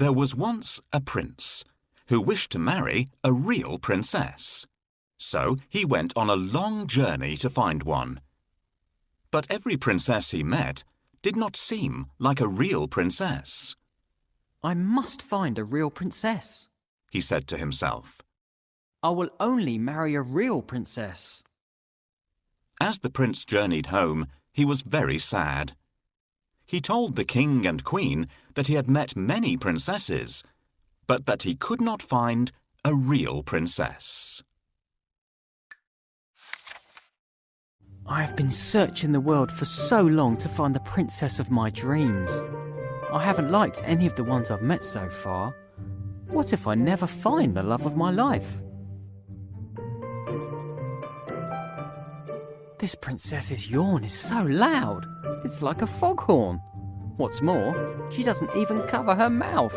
There was once a prince who wished to marry a real princess. So he went on a long journey to find one. But every princess he met did not seem like a real princess. I must find a real princess, he said to himself. I will only marry a real princess. As the prince journeyed home, he was very sad. He told the king and queen that he had met many princesses, but that he could not find a real princess. I have been searching the world for so long to find the princess of my dreams. I haven't liked any of the ones I've met so far. What if I never find the love of my life? This princess's yawn is so loud. It's like a foghorn. What's more, she doesn't even cover her mouth.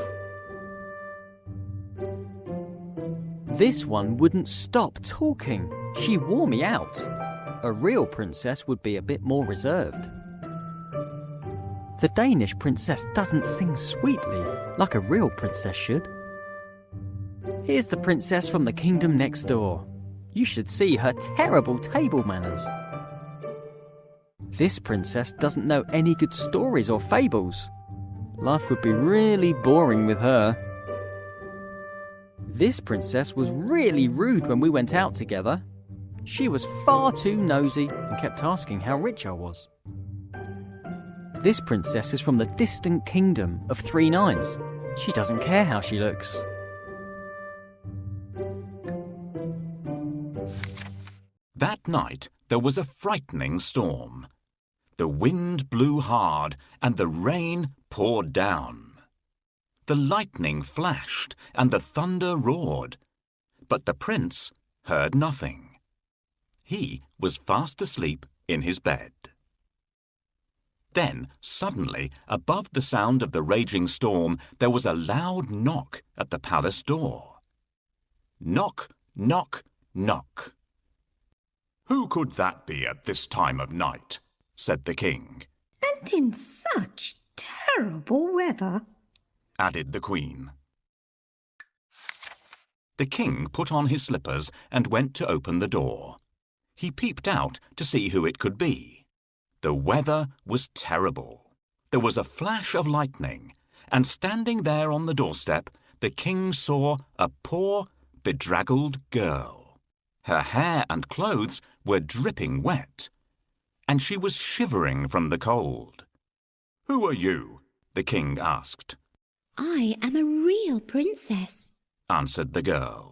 This one wouldn't stop talking. She wore me out. A real princess would be a bit more reserved. The Danish princess doesn't sing sweetly like a real princess should. Here's the princess from the kingdom next door. You should see her terrible table manners. This princess doesn't know any good stories or fables. Life would be really boring with her. This princess was really rude when we went out together. She was far too nosy and kept asking how rich I was. This princess is from the distant kingdom of 3 Nines. She doesn't care how she looks. That night there was a frightening storm. The wind blew hard and the rain poured down. The lightning flashed and the thunder roared, but the prince heard nothing. He was fast asleep in his bed. Then, suddenly, above the sound of the raging storm, there was a loud knock at the palace door. Knock, knock, knock. "Who could that be at this time of night?" said the king. "And in such terrible weather," added the queen. The king put on his slippers and went to open the door. He peeped out to see who it could be. The weather was terrible. There was a flash of lightning, and standing there on the doorstep, the king saw a poor, bedraggled girl. Her hair and clothes were dripping wet, and she was shivering from the cold. "Who are you?" the king asked. "I am a real princess," answered the girl.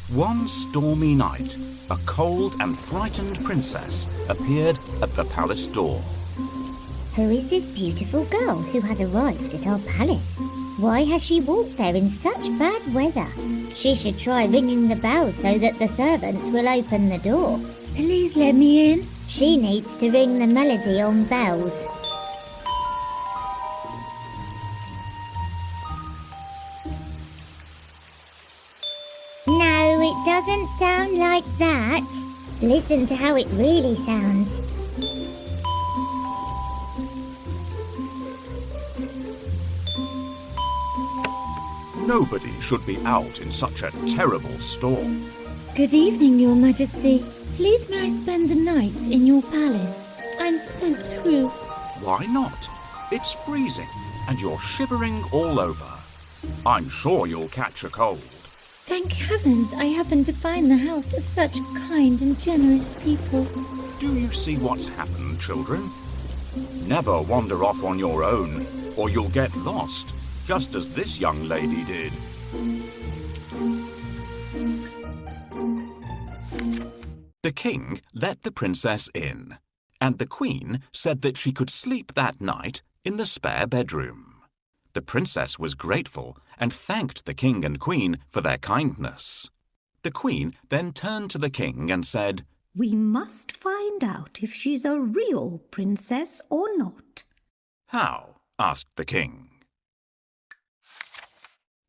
One stormy night, a cold and frightened princess appeared at the palace door. "Who is this beautiful girl who has arrived at our palace? Why has she walked there in such bad weather? She should try ringing the bell so that the servants will open the door. Please let me in." She needs to ring the melody on bells." No, it doesn't sound like that. Listen to how it really sounds. Nobody should be out in such a terrible storm. "Good evening, Your Majesty. Please may I spend the night in your palace? I'm soaked through." Why not? It's freezing and you're shivering all over. I'm sure you'll catch a cold. Thank heavens I happened to find the house of such kind and generous people. Do you see what's happened, children? Never wander off on your own, or you'll get lost, just as this young lady did. The king let the princess in, and the queen said that she could sleep that night in the spare bedroom. The princess was grateful and thanked the king and queen for their kindness. The queen then turned to the king and said, "We must find out if she's a real princess or not." "How?" asked the king.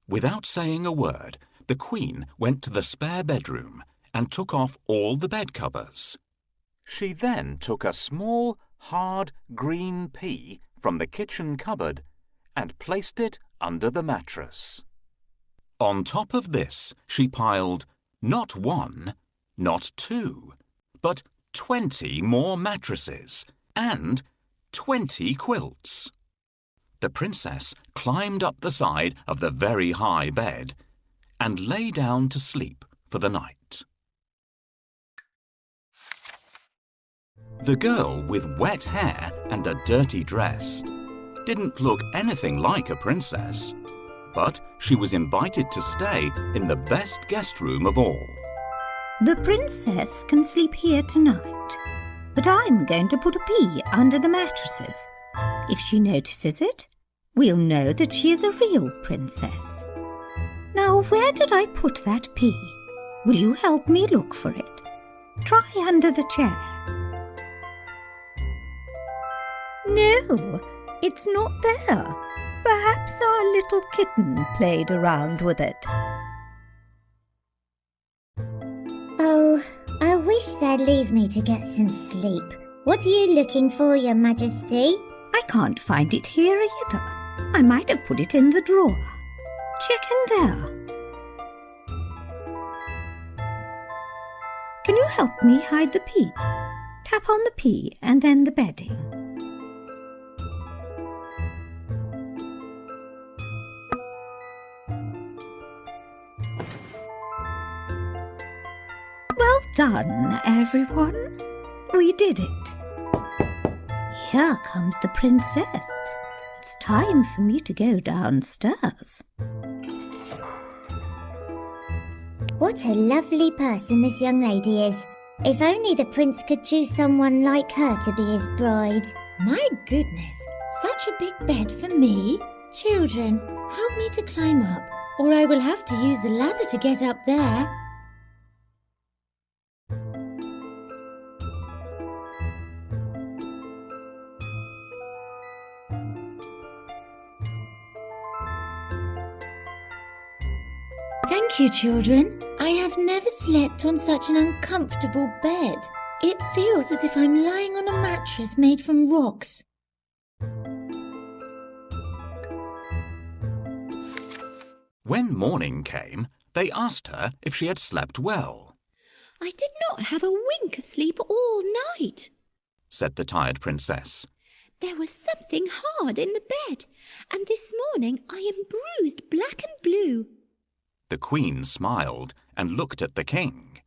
Without saying a word, the queen went to the spare bedroom and took off all the bed covers. She then took a small, hard green pea from the kitchen cupboard and placed it under the mattress. On top of this, she piled not 1, not 2, but 20 more mattresses and 20 quilts. The princess climbed up the side of the very high bed and lay down to sleep for the night. The girl with wet hair and a dirty dress didn't look anything like a princess, but she was invited to stay in the best guest room of all. The princess can sleep here tonight, but I'm going to put a pea under the mattresses. If she notices it, we'll know that she is a real princess. Now, where did I put that pea? Will you help me look for it? Try under the chair. No, it's not there. Perhaps our little kitten played around with it. Oh, I wish they'd leave me to get some sleep. What are you looking for, Your Majesty? I can't find it here either. I might have put it in the drawer. Check in there. Can you help me hide the pea? Tap on the pea and then the bedding. Well done, everyone. We did it. Here comes the princess. It's time for me to go downstairs. What a lovely person this young lady is. If only the prince could choose someone like her to be his bride. My goodness, such a big bed for me. Children, help me to climb up, or I will have to use the ladder to get up there. Thank you, children. I have never slept on such an uncomfortable bed. It feels as if I'm lying on a mattress made from rocks. When morning came, they asked her if she had slept well, I did not have a wink of sleep all night. said the tired princess. There was something hard in the bed, and this morning I am bruised black and blue. The queen smiled and looked at the king.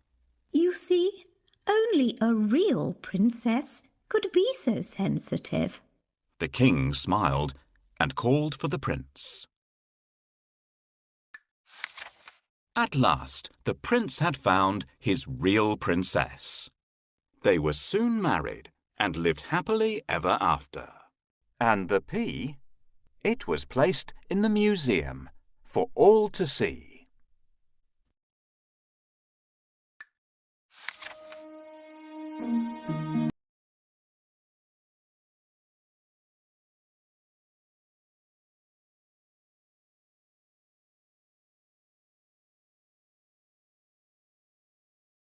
You see, only a real princess could be so sensitive. The king smiled and called for the prince. At last, the prince had found his real princess. They were soon married and lived happily ever after. And the pea? It was placed in the museum for all to see.